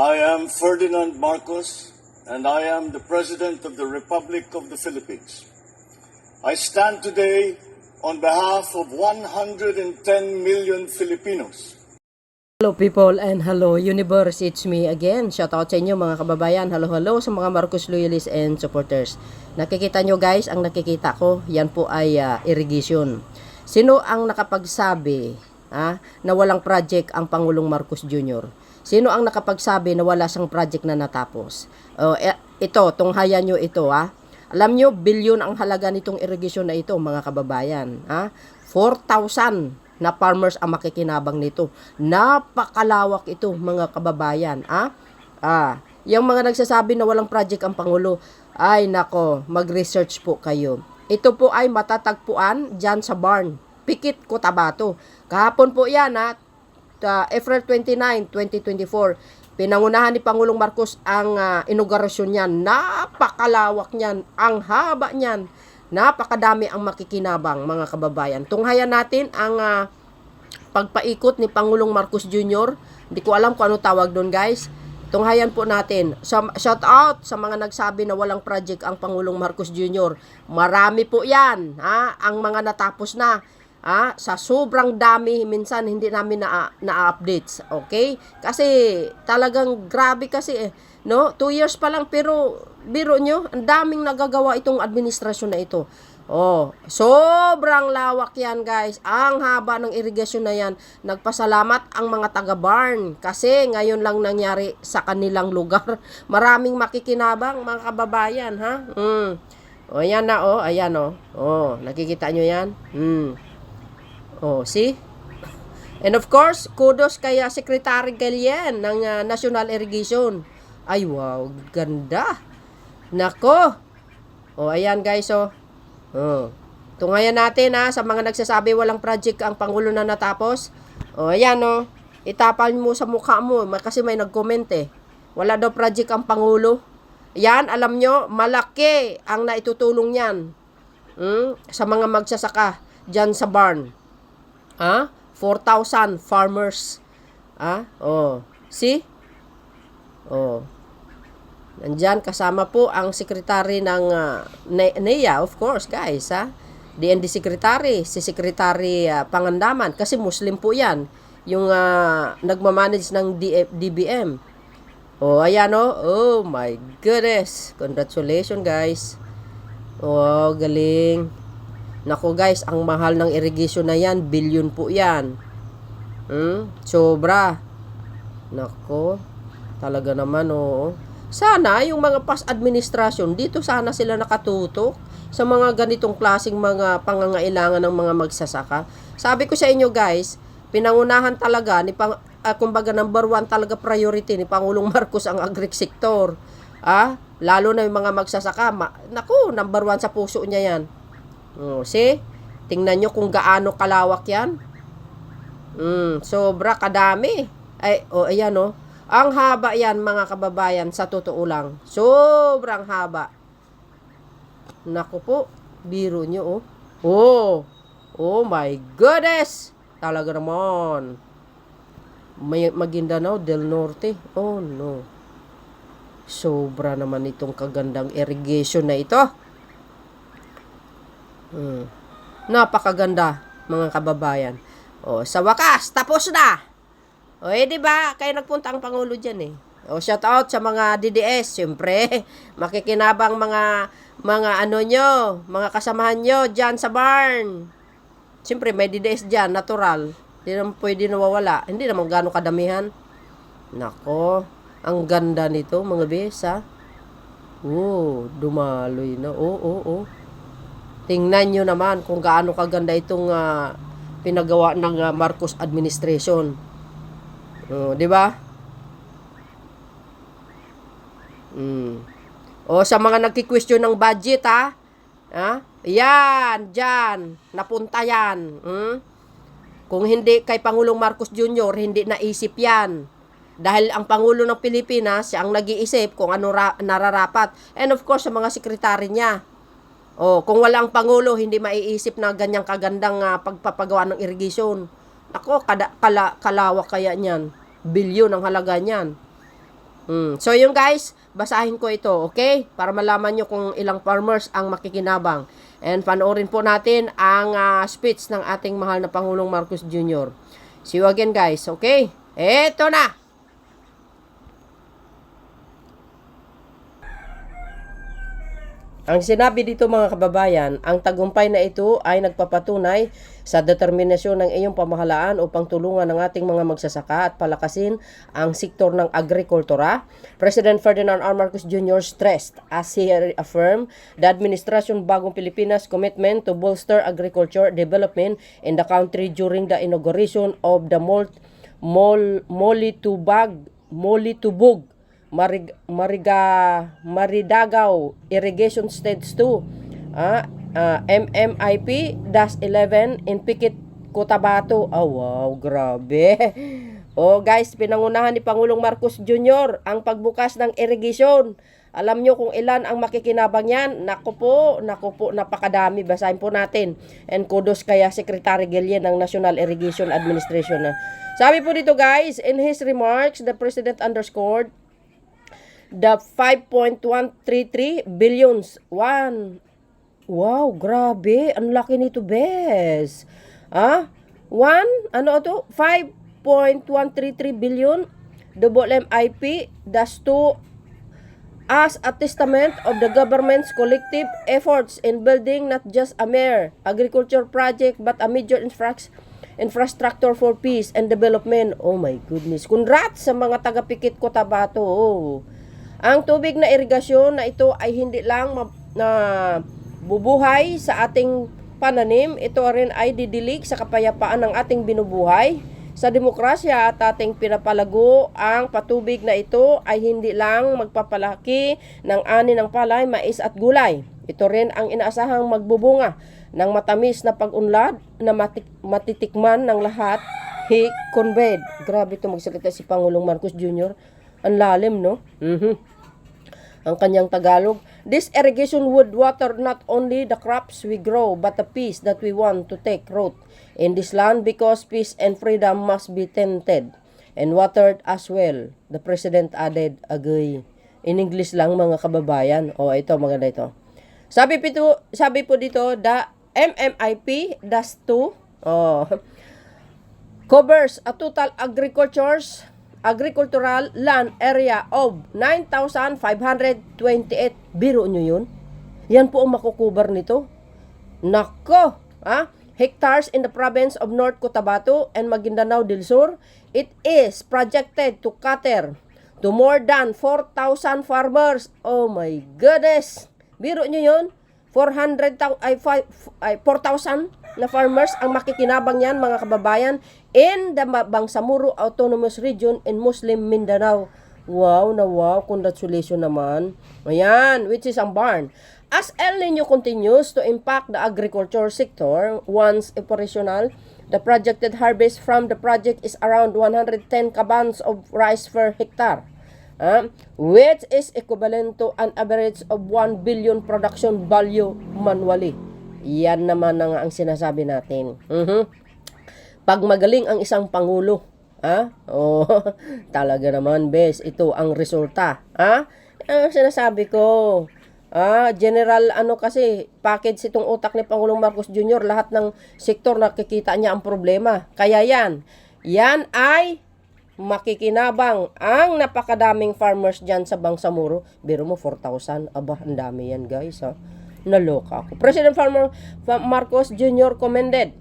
I am Ferdinand Marcos, and I am the President of the Republic of the Philippines. I stand today on behalf of 110 million Filipinos. Hello people and hello universe, it's me again. Shout out sa inyo mga kababayan. Hello sa mga Marcos loyalists and supporters. Nakikita nyo guys, ang nakikita ko, yan po ay irrigation. Sino ang nakapagsabi na walang project ang Pangulong Marcos Jr.? Sino ang nakapagsabi na wala siyang project na natapos? Ito, tunghayan nyo ito Alam nyo, bilyon ang halaga nitong irrigation na ito mga kababayan. 4,000 na farmers ang makikinabang nito. Napakalawak ito mga kababayan. Yung mga nagsasabi na walang project ang Pangulo, ay nako, mag-research po kayo. Ito po ay matatagpuan dyan sa barn. Pikit Cotabato. Kahapon po yan April 29, 2024. Pinangunahan ni Pangulong Marcos ang inaugurasyon niyan. Napakalawak niyan. Ang haba niyan. Napakadami ang makikinabang mga kababayan. Tunghayan natin ang pagpaikot ni Pangulong Marcos Jr. Hindi ko alam kung ano tawag doon guys. Tunghayan po natin. Shout out sa mga nagsabi na walang project ang Pangulong Marcos Jr. Marami po yan. Ang mga natapos na. Sa sobrang dami, minsan hindi namin na-updates. Okay? Kasi talagang grabe kasi no? 2 years pa lang pero biro nyo, ang daming nagagawa itong administrasyon na ito. Sobrang lawak yan guys. Ang haba ng irigasyon na yan. Nagpasalamat ang mga taga-barn kasi ngayon lang nangyari sa kanilang lugar. Maraming makikinabang mga kababayan Ayan na ayan nakikita nyo yan? See? And of course, kudos kay Secretary Galian ng National Irrigation. Ay, wow, ganda. Nako. Ayan guys, Tunghayan natin sa mga nagsasabi walang project ang Pangulo na natapos. Ayan itapal mo sa mukha mo kasi may nag-comment Wala daw project ang Pangulo. Yan, alam nyo, malaki ang naitutulong yan. Sa mga magsasaka dyan sa barn. 4,000 farmers. See? Nandyan kasama po ang secretary ng NEA, of course, guys, DND secretary, si Secretary Pangandaman, kasi Muslim po yan, yung nagmamanage ng DBM. Ayan oh my goodness, congratulations guys. Galing. Nako guys, ang mahal ng irrigation na yan, billion po yan. Sobra. Nako, talaga naman Sana yung mga past administration, dito sana sila nakatutok sa mga ganitong klaseng mga pangangailangan ng mga magsasaka. Sabi ko sa inyo guys, pinangunahan talaga kumbaga number 1 talaga priority ni Pangulong Marcos ang agric sector. Lalo na yung mga magsasaka. Naku, number 1 sa puso niya yan. See? Tingnan nyo kung gaano kalawak yan. Sobra kadami. Ayan Ang haba yan mga kababayan, sa totoo lang. Sobrang haba. Naku po, biro nyo Oh my goodness. Talaga naman. Maguindanao del Norte. Oh no. Sobra naman itong kagandang irrigation na ito. Napakaganda mga kababayan. Sa wakas, tapos na. Diba? Kaya nagpunta ang Pangulo dyan shout out sa mga DDS. Siyempre, makikinabang mga mga kasamahan nyo dyan sa barn. Siyempre, may DDS dyan, natural. Hindi naman pwede nawawala. Hindi naman gano'ng kadamihan. Nako, ang ganda nito mga besa. Dumaloy na. Tingnan nyo naman kung gaano kaganda itong pinagawa ng Marcos administration. Di ba? Sa mga nagki-question ng budget yan, dyan, napunta yan. Kung hindi kay Pangulong Marcos Jr., hindi naisip yan. Dahil ang Pangulo ng Pilipinas, siya ang nag-iisip kung ano nararapat. And of course, sa mga sekretary niya. Kung wala ang Pangulo, hindi maiisip na ganyang kagandang pagpapagawa ng irrigation. Ako, kalawak kaya niyan. Bilyon ang halaga niyan. So yung guys, basahin ko ito, okay? Para malaman nyo kung ilang farmers ang makikinabang. And panoorin po natin ang speech ng ating mahal na Pangulong Marcos Jr. See you again guys, okay? Eto na! Ang sinabi dito mga kababayan, ang tagumpay na ito ay nagpapatunay sa determinasyon ng iyong pamahalaan upang tulungan ang ating mga magsasaka at palakasin ang sektor ng agrikultura. President Ferdinand R. Marcos Jr. stressed as he reaffirmed the administration Bagong Pilipinas commitment to bolster agriculture development in the country during the inauguration of the Molitubog Maridagaw Irrigation Stage 2 MMIP-11 in Pikit, Cotabato. Wow, grabe. Guys, pinangunahan ni Pangulong Marcos Jr. ang pagbukas ng irrigation. Alam nyo kung ilan ang makikinabang yan? Naku po, napakadami. Basahin po natin. And kudos kaya Secretary Guillen ng National Irrigation Administration. Sabi po dito guys, in his remarks, the President underscored the 5.133 billions. Wow, grabe. Ang laki nito, bes. 5.133 billion MIP, that's to as a testament of the government's collective efforts in building not just a mere agriculture project but a major infrastructure for peace and development. Oh my goodness. Congrats sa mga taga-Pikit, Cotabato. Ang tubig na irigasyon na ito ay hindi lang bubuhay sa ating pananim, ito rin ay didilig sa kapayapaan ng ating binubuhay. Sa demokrasya at ating pinapalago, ang patubig na ito ay hindi lang magpapalaki ng ani ng palay, mais at gulay. Ito rin ang inaasahang magbubunga ng matamis na pag-unlad na matitikman ng lahat. He conveyed. Grabe ito magsalita si Pangulong Marcos Jr. Ang lalim, no? Ang kanyang Tagalog. This irrigation would water not only the crops we grow, but the peace that we want to take root in this land, because peace and freedom must be tended and watered as well. The President added, agay. In English lang mga kababayan. Ito, maganda ito. Sabi po dito, the MMIP, that's 2, covers a total agricultural land area of 9,528. Biro nyo yun? Yan po ang makukubar nito. Nako! Hectares in the province of North Cotabato and Maguindanao del Sur. It is projected to cater to more than 4,000 farmers. Oh my goodness! Biro nyo yun? 4,000 na farmers ang makikinabang yan mga kababayan in the Bangsamoro Autonomous Region in Muslim Mindanao. Wow na wow, congratulations naman. Ayan, which is ang barn. As El Nino continues to impact the agriculture sector, once operational, the projected harvest from the project is around 110 kabans of rice per hectare. Which is equivalent to an average of 1 billion production value manually. Yan naman ang sinasabi natin. Pag magaling ang isang pangulo, talaga naman, bes, ito ang resulta. Ang sinasabi ko, general kasi, package itong utak ni Pangulong Marcos Jr., lahat ng sektor nakikita niya ang problema. Kaya yan ay makikinabang ang napakadaming farmers dyan sa Bangsamoro. Biro mo, 4,000. Aba, ang dami yan, guys. Naloka ako. President Marcos Jr. commended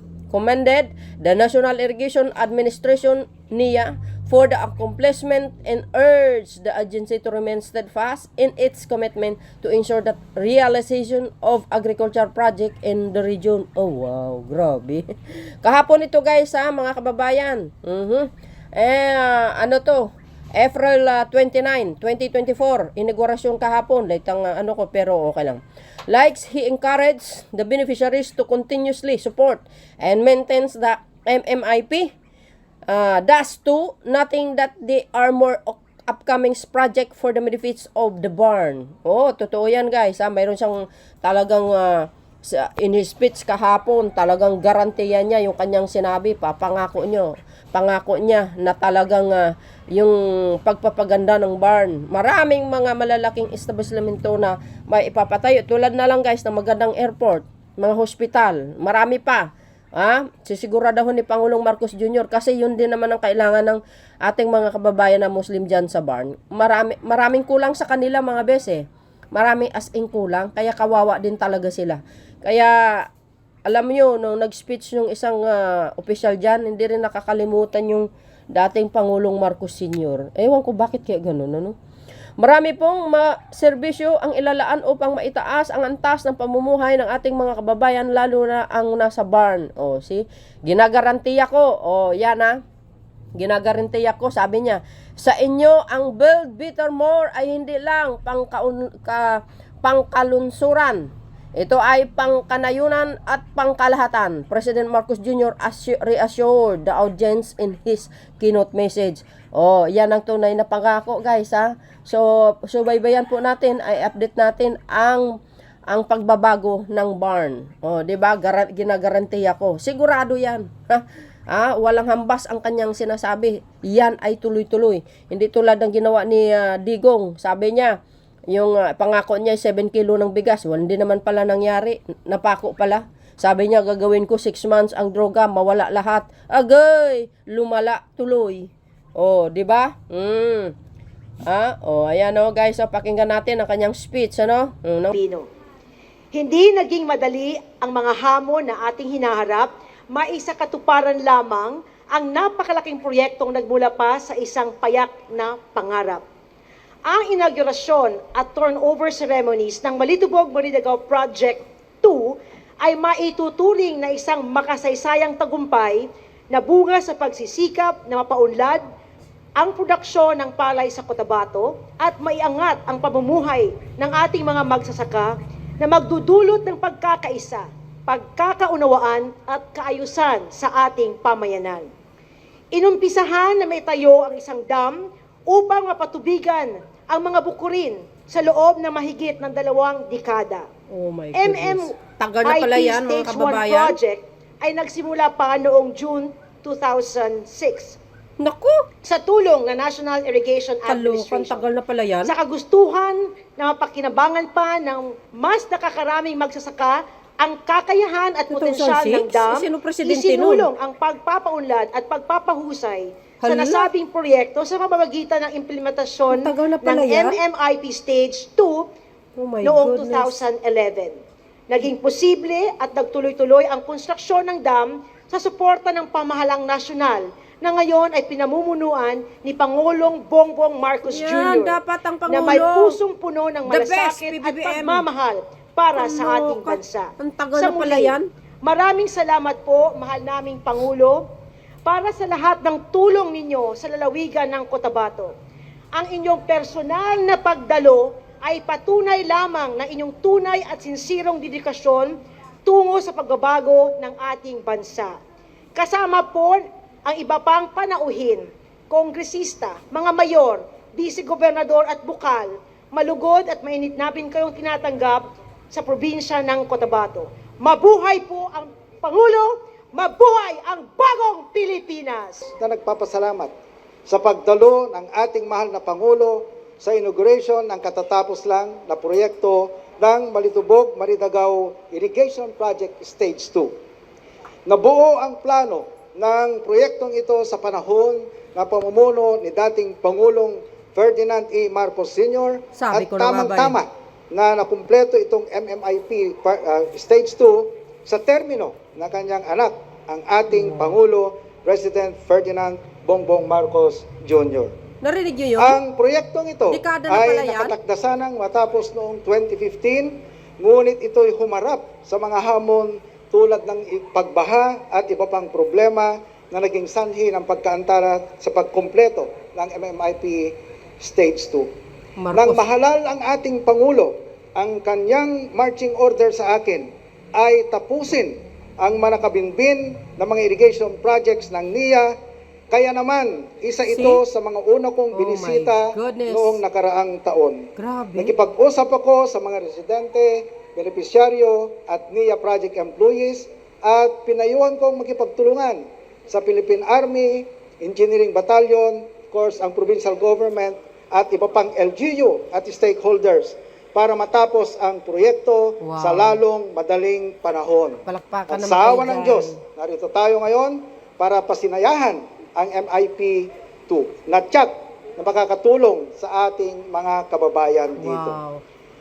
the National Irrigation Administration, NIA, for the accomplishment and urged the agency to remain steadfast in its commitment to ensure that realization of agriculture project in the region. Oh, wow. Grabe. Kahapon ito, guys, mga kababayan. April 29, 2024, inaugurasyon kahapon. Pero okay lang. Likes, he encouraged the beneficiaries to continuously support and maintain the MMIP. Thus, too, nothing that they are more upcoming project for the benefits of the barn. Totoo yan, guys. Mayroon siyang talagang in his speech kahapon, talagang garantiya niya yung kanyang sinabi, pangako niya na talagang yung pagpapaganda ng barn. Maraming mga malalaking establishmento na may ipapatayo. Tulad na lang guys ng magandang airport, mga hospital, marami pa. Sisiguradahan ni Pangulong Marcos Jr. kasi yun din naman ang kailangan ng ating mga kababayan na Muslim dyan sa barn. Maraming kulang sa kanila mga bese. Maraming as in kulang, kaya kawawa din talaga sila. Kaya alam nyo, nung nag-speech yung isang opisyal dyan, hindi rin nakakalimutan yung dating Pangulong Marcos Sr. Ewan ko bakit kaya ganun, ano? Marami pong serbisyo ang ilalaan upang maitaas ang antas ng pamumuhay ng ating mga kababayan, lalo na ang nasa barn. Ginagarantiya ko, yan ginagarantiya ko, sabi niya, sa inyo ang Build Better More ay hindi lang pangkalunsuran. Ito ay pangkanayunan at pangkalahatan. President Marcos Jr. reassured the audience in his keynote message. Yan ang tunay na pangako guys So baybayan po natin, ay update natin ang pagbabago ng barn. 'Di ba? Ginagarantiya ko. Sigurado 'yan. Walang hambas ang kanyang sinasabi. Yan ay tuloy-tuloy. Hindi tulad ng ginawa ni Digong. Sabi niya, yung pangako niya 7 kilo ng bigas. Hindi naman pala nangyari. Napako pala. Sabi niya, gagawin ko 6 months ang droga, mawala lahat. Agay! Lumala tuloy. Di ba? Ayan guys, pakinggan natin ang kanyang speech, Hindi naging madali ang mga hamon na ating hinaharap, maisakatuparan lamang ang napakalaking proyektong nagmula pa sa isang payak na pangarap. Ang inaugurasyon at turnover ceremonies ng Malitubog Maridagao Project 2 ay maituturing na isang makasaysayang tagumpay na bunga sa pagsisikap na mapaunlad ang produksyon ng palay sa Cotabato at maiangat ang pamumuhay ng ating mga magsasaka na magdudulot ng pagkakaisa, pagkakaunawaan at kaayusan sa ating pamayanan. Inumpisahan na may tayo ang isang dam upang mapatubigan ang mga bukurin sa loob ng mahigit ng 2 dekada. Oh my goodness. Tagal na pala yan, mga Stage 1 kababayan. project ay nagsimula pa noong June 2006. Naku! Sa tulong ng National Irrigation Kalokan, Administration. tagal na pala yan. Sa kagustuhan na mapakinabangan pa ng mas nakakaraming magsasaka ang kakayahan at potensyal ng 2006? dam, Sino presidente isinulong ang pagpapaunlad at pagpapahusay sa Hala? nasabing proyekto sa pamamagitan ng implementasyon Tagal na ng pala yan. MMIP Stage 2 Oh my noong goodness. 2011. Naging posible at nagtuloy-tuloy ang konstruksyon ng dam sa suporta ng pamahalang nasyonal na ngayon ay pinamumunuan ni Pangulong Bongbong Marcos Yan, Jr. dapat ang na may Pangulo. pusong puno ng The best, malasakit at PBBM. pagmamahal para sa ating Kaloka. bansa. Ang tagal Sa na pala muli, yan. maraming salamat po, mahal naming Pangulo, para sa lahat ng tulong ninyo sa lalawigan ng Cotabato. Ang inyong personal na pagdalo ay patunay lamang ng inyong tunay at sinsirong dedikasyon tungo sa pagbabago ng ating bansa. Kasama po ang iba pang panauhin, kongresista, mga mayor, vice-gobernador at bukal, malugod at mainit namin kayong tinatanggap sa probinsya ng Cotabato. Mabuhay po ang Pangulo! Mabuhay ang bagong Pilipinas! Na nagpapasalamat sa pagdalo ng ating mahal na Pangulo sa inauguration ng katatapos lang na proyekto ng Malitubog Maridagao Irrigation Project Stage 2. Nabuo ang plano ng proyektong ito sa panahon na pamumuno ni dating Pangulong Ferdinand E. Marcos Sr. Sabi at ko na nga ba tamang-tama na nakumpleto itong MMIP Stage 2 sa termino na kanyang anak, ang ating Pangulo, President Ferdinand Bongbong Marcos Jr. Narinig nyo yun? Ang proyektong ito Dekada na pala ay yan? nakatakdasanang matapos noong 2015, ngunit ito'y humarap sa mga hamon tulad ng pagbaha at iba pang problema na naging sanhi ng pagkaantala sa pagkumpleto ng MMIP Stage 2. Nang mahalal ang ating Pangulo, ang kanyang marching order sa akin ay tapusin ang manakabinbin ng mga irrigation projects ng NIA, Kaya naman, isa ito sa mga una kong Oh binisita my goodness. noong nakaraang taon. Grabe. Nakipag-usap ako sa mga residente, benepisyaryo at NIA project employees at pinayuhan kong makipagtulungan sa Philippine Army, Engineering Battalion, of course ang provincial government at iba pang LGU at stakeholders para matapos ang proyekto Wow. sa lalong madaling panahon. Palakpakan At naman sa kayo awa ng dyan. Diyos, narito tayo ngayon para pasinayahan ang MIP-2 na tiyak na makakatulong sa ating mga kababayan dito. Wow.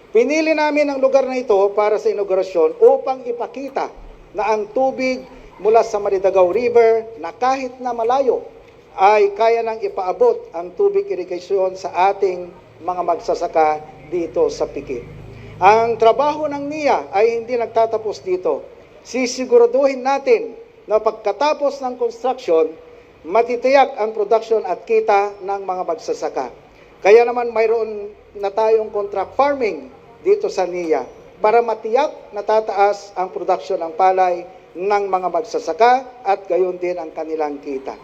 Pinili namin ang lugar na ito para sa inaugurasyon upang ipakita na ang tubig mula sa Maridagaw River na kahit na malayo ay kaya nang ipaabot ang tubig irrigation sa ating mga magsasaka dito sa Pikit. Ang trabaho ng NIA ay hindi nagtatapos dito. Sisiguraduhin natin na pagkatapos ng construction, matitiyak ang production at kita ng mga magsasaka. Kaya naman mayroon na tayong contract farming dito sa NIA para matiyak na tataas ang production ng palay ng mga magsasaka at gayon din ang kanilang kita.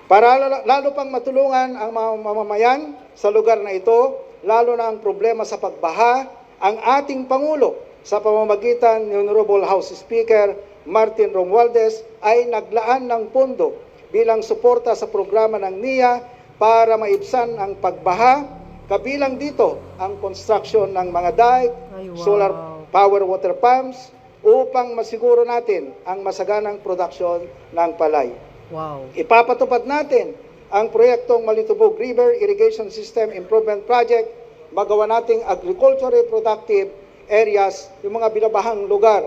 Para lalo pang matulungan ang mga mamamayan sa lugar na ito, lalo na ang problema sa pagbaha, ang ating Pangulo sa pamamagitan ni Honorable House Speaker Martin Romualdez ay naglaan ng pondo bilang suporta sa programa ng NIA para maibsan ang pagbaha, kabilang dito ang construction ng mga dike, Ay, wow. solar power water pumps, upang masiguro natin ang masaganang production ng palay. Wow. Ipapatupad natin ang proyektong Malitubog River Irrigation System Improvement Project, magawa nating agriculture reproductive areas, yung mga binabahang lugar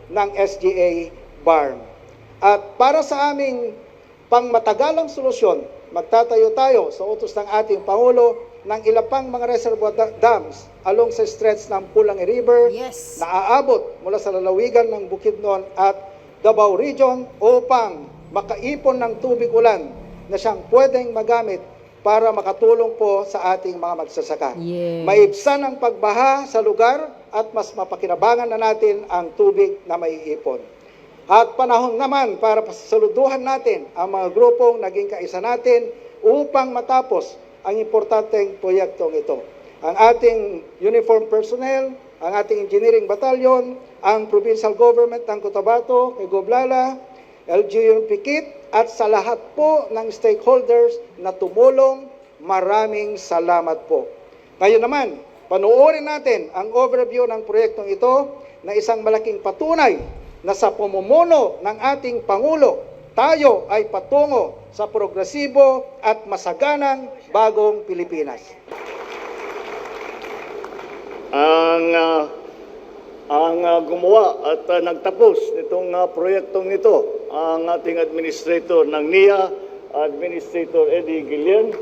ng SGA BARM. At para sa aming pangmatagalang solusyon, magtatayo tayo sa utos ng ating Pangulo ng ilang pang mga reservoir dams along sa stretch ng Pulangi River Yes. na aabot mula sa lalawigan ng Bukidnon at Davao Region upang makaipon ng tubig ulan na siyang pwedeng magamit para makatulong po sa ating mga magsasaka. Yes. Maibsan ang pagbaha sa lugar at mas mapakinabangan na natin ang tubig na maiipon. At panahon naman para pasaluduhan natin ang mga grupong naging kaisa natin upang matapos ang importanteng proyektong ito. Ang ating uniform personnel, ang ating engineering battalion, ang provincial government ng Cotabato, kay Goblala, LGU Pikit, at sa lahat po ng stakeholders na tumulong, maraming salamat po. Ngayon naman, panoorin natin ang overview ng proyektong ito na isang malaking patunay na sa pamumuno ng ating Pangulo, tayo ay patungo sa progresibo at masaganang bagong Pilipinas. Ang gumawa at nagtapos nitong proyektong ito, ang ating administrator ng NIA, Administrator Eddie Guillen,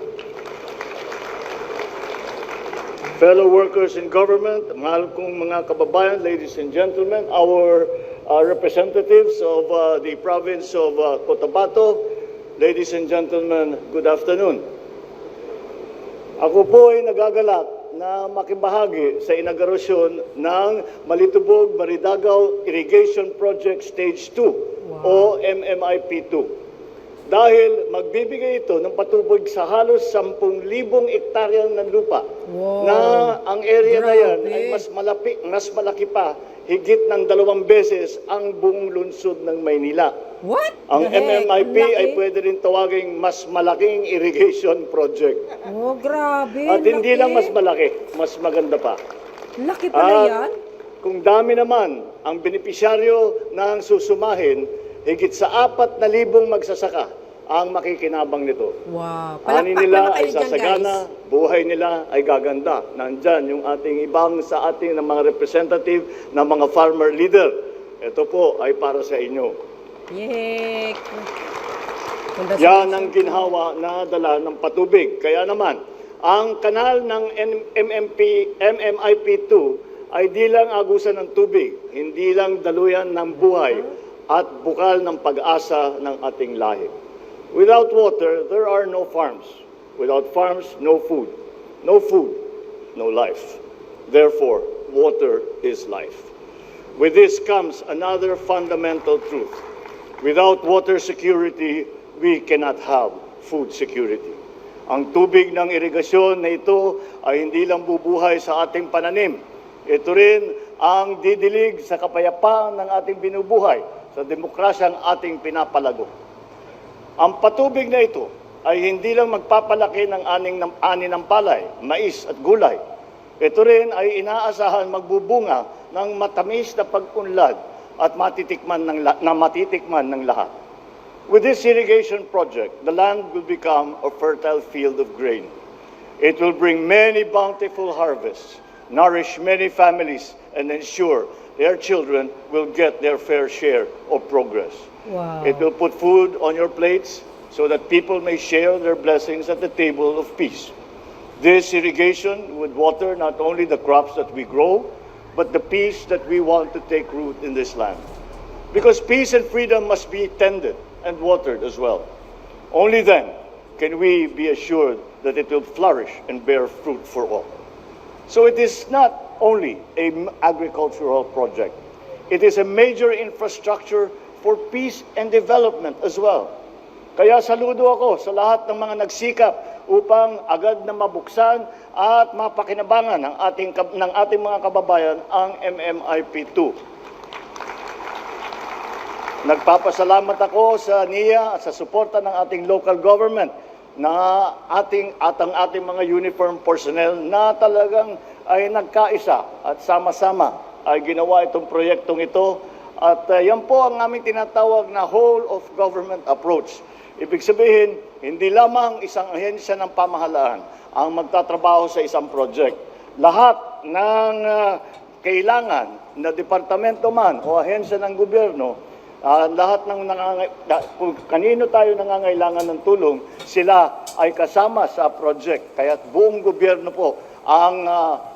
fellow workers in government, mahal kong mga kababayan, ladies and gentlemen, our representatives of the province of Cotabato, ladies and gentlemen, good afternoon. Ako po ay nagagalak na makibahagi sa inaugurasyon ng Malitubog Maridagaw Irrigation Project Stage 2 o MMIP-2. Dahil magbibigay ito ng patubig sa halos 10,000 ektarya ng lupa Wow. na ang area na yan Grabe. ay mas malaki pa, higit ng 2 beses ang buong lungsod ng Maynila. What? Ang the heck? MMIP Ang laki. ay pwede rin tawaging mas malaking irrigation project. Oh, grabe. At hindi laki. lang mas malaki, mas maganda pa. Laki pala At yan. kung dami naman ang benepisyaryo ng susumahin, higit sa 4,000 magsasaka ang makikinabang nito. Wow. Ani Palakpak nila naman ay kayo dyan, sasagana, guys. buhay nila ay gaganda. Nandyan yung ating ibang sa ating ng mga representative ng mga farmer leader. Ito po ay para sa inyo. Yek. Yan ang ginhawa na dala ng patubig. Kaya naman, ang kanal ng MMIP-2 ay di lang agusan ng tubig, hindi lang daluyan ng buhay at bukal ng pag-asa ng ating lahi. Without water, there are no farms. Without farms, no food. No food, no life. Therefore, water is life. With this comes another fundamental truth. Without water security, we cannot have food security. Ang tubig ng irigasyon na ito ay hindi lang bubuhay sa ating pananim. Ito rin ang didilig sa kapayapaan ng ating binubuhay, sa demokrasyang ating pinapalago. Ang patubig na ito ay hindi lang magpapalaki ng ani ng palay, mais at gulay. Ito rin ay inaasahan magbubunga ng matamis na pag-unlad at matitikman ng lahat. With this irrigation project, the land will become a fertile field of grain. It will bring many bountiful harvests, nourish many families, and ensure their children will get their fair share of progress. Wow. It will put food on your plates so that people may share their blessings at the table of peace. This irrigation would water not only the crops that we grow, but the peace that we want to take root in this land. Because peace and freedom must be tended and watered as well. Only then can we be assured that it will flourish and bear fruit for all. So it is not only an agricultural project. It is a major infrastructure for peace and development as well. Kaya saludo ako sa lahat ng mga nagsikap upang agad na mabuksan at mapakinabangan ng ating mga kababayan ang MMIP2. Nagpapasalamat ako sa NIA at sa suporta ng ating local government na ang ating mga uniform personnel na talagang ay nagkaisa at sama-sama ay ginawa itong proyektong ito. At yan po ang aming tinatawag na whole of government approach. Ibig sabihin, hindi lamang isang ahensya ng pamahalaan ang magtatrabaho sa isang project. Lahat ng kailangan na departamento man o ahensya ng gobyerno, lahat ng kung kanino tayo nangangailangan ng tulong, sila ay kasama sa project. Kaya buong gobyerno po ang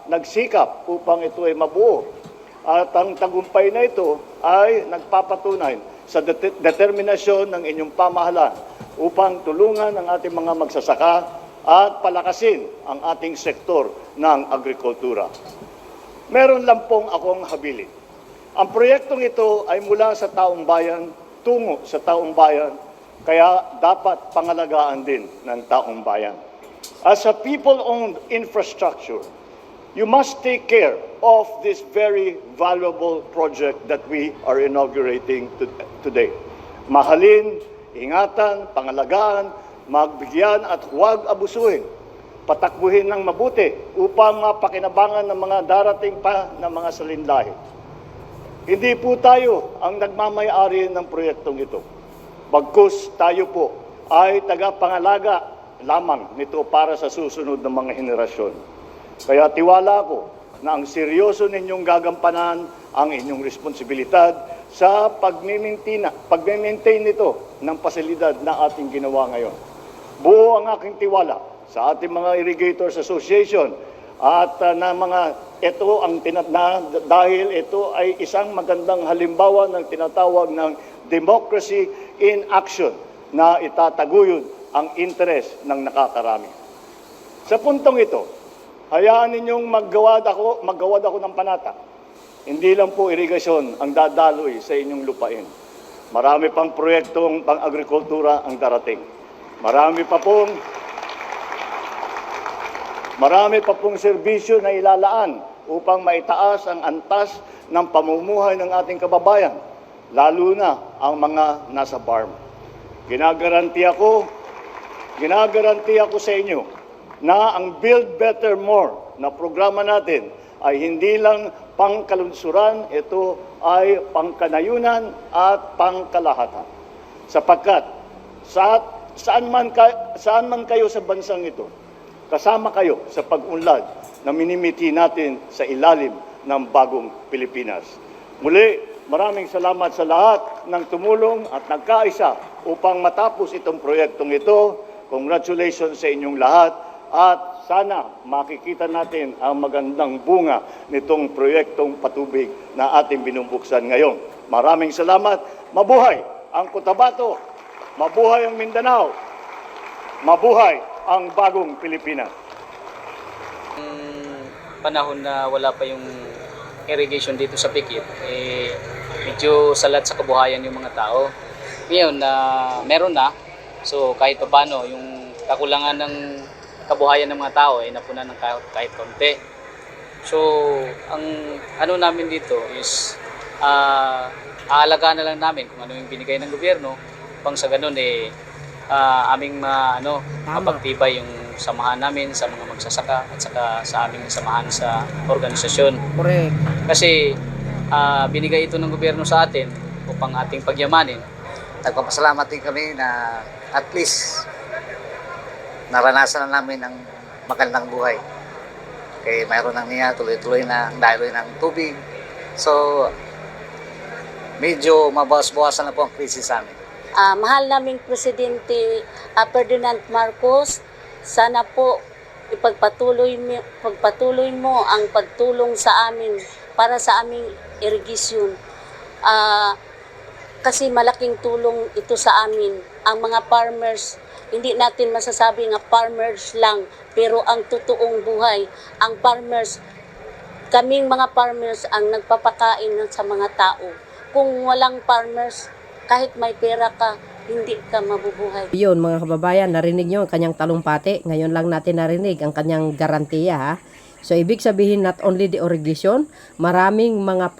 nagsikap upang ito ay mabuo. At ang tagumpay na ito ay nagpapatunay sa determinasyon ng inyong pamahalaan upang tulungan ang ating mga magsasaka at palakasin ang ating sektor ng agrikultura. Meron lang pong akong habilin. Ang proyektong ito ay mula sa taong bayan, tungo sa taong bayan, kaya dapat pangalagaan din ng taong bayan. As a people-owned infrastructure, you must take care of this very valuable project that we are inaugurating today. Mahalin, ingatan, pangalagaan, magbigyan at huwag abusuhin. Patakbuhin ng mabuti upang mapakinabangan ng mga darating pa na mga salinlahi. Hindi po tayo ang nagmamay-ari ng proyektong ito. Bagkus tayo po ay tagapangalaga lamang nito para sa susunod na mga henerasyon. Kaya tiwala ko na ang seryoso ninyong gagampanan ang inyong responsibilidad sa pag-maintain nito ng pasilidad na ating ginawa ngayon. Buo ang aking tiwala sa ating mga Irrigators Association at dahil ito ay isang magandang halimbawa ng tinatawag ng democracy in action na itataguyod ang interes ng nakakarami. Sa puntong ito, hayaan ninyong maggawad ako ng panata. Hindi lang po irigasyon ang dadaloy sa inyong lupain. Marami pang proyektong pang-agrikultura ang darating. Marami pa pong serbisyo na ilalaan upang maitaas ang antas ng pamumuhay ng ating kababayan, lalo na ang mga nasa farm. Ginagaranti ako sa inyo na ang Build Better More na programa natin ay hindi lang pangkalunsuran, ito ay pangkanayunan at pangkalahatan. Sapagkat saan man kayo sa bansang ito, kasama kayo sa pag-unlad na minimiti natin sa ilalim ng bagong Pilipinas. Muli, maraming salamat sa lahat ng tumulong at nagkaisa upang matapos itong proyektong ito. Congratulations sa inyong lahat at sana makikita natin ang magandang bunga nitong proyektong patubig na ating binubuksan ngayon. Maraming salamat. Mabuhay ang Cotabato, mabuhay ang Mindanao, mabuhay ang bagong Pilipinas. Panahon na wala pa yung irrigation dito sa Pikit, medyo salat sa kabuhayan yung mga tao. Ngayon na meron na, So kahit paano yung kakulangan ng kabuhayan ng mga tao ay napunan ng kahit konti. So ang ano namin dito is aalagaan na lang namin kung ano yung binigay ng gobyerno pang sa ganun aming mapagtibay yung samahan namin sa mga magsasaka at saka sa aming samahan sa organisasyon. Correct. Kasi binigay ito ng gobyerno sa atin upang ating pagyamanin. Nagpapasalamat din kami na at least naranasan na namin ang magandang buhay. Kaya mayroon nang niya tuloy-tuloy na daloy ng tubig. So, medyo mabawas-bawasan na po ang krisis sa amin. Mahal naming Presidente Ferdinand Marcos, sana po pagpatuloy mo ang pagtulong sa amin para sa aming irigasyon. Kasi malaking tulong ito sa amin. Ang mga farmers, hindi natin masasabi nga farmers lang, pero ang totoong buhay, ang farmers, kaming mga farmers ang nagpapakain sa mga tao. Kung walang farmers, kahit may pera ka, hindi ka mabubuhay. Yun mga kababayan, narinig nyo ang kanyang talumpati. Ngayon lang natin narinig ang kanyang garantiya ha. So ibig sabihin not only the irrigation, maraming mga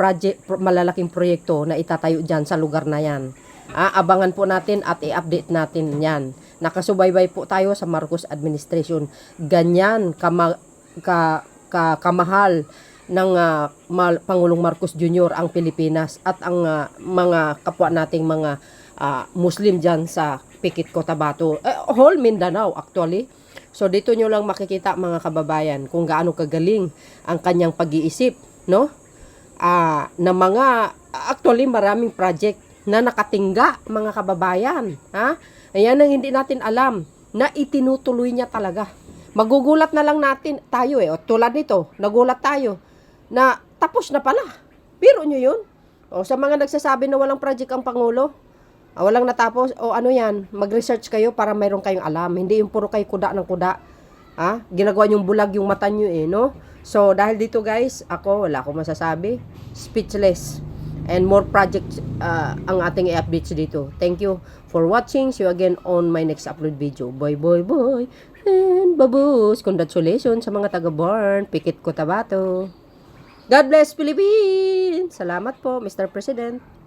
malalaking proyekto na itatayo dyan sa lugar na yan. Abangan po natin at i-update natin yan. Nakasubaybay po tayo sa Marcos administration. Ganyan kamahal ng Pangulong Marcos Jr. ang Pilipinas at ang mga kapwa nating mga Muslim dyan sa Pikit Cotabato. Whole Mindanao actually. So dito nyo lang makikita mga kababayan kung gaano kagaling ang kanyang pag-iisip, no? Na mga actually maraming project na nakatingga mga kababayan, ha? Ayan ang hindi natin alam na itinutuloy niya talaga. Magugulat na lang natin tayo o tulad nito, nagulat tayo na tapos na pala. Biro nyo yun. O sa mga nagsasabi na walang project ang Pangulo, walang natapos, o ano yan, mag-research kayo para mayroon kayong alam. Hindi yung puro kayo kuda ng kuda. Ginagawa nyong bulag yung mata nyo no? So, dahil dito guys, wala akong masasabi. Speechless. And more projects ang ating i-updates dito. Thank you for watching. See you again on my next upload video. Bye, bye, bye. And babus. Congratulations sa mga taga-Barn, Pikit Cotabato. God bless Philippines! Salamat po, Mr. President.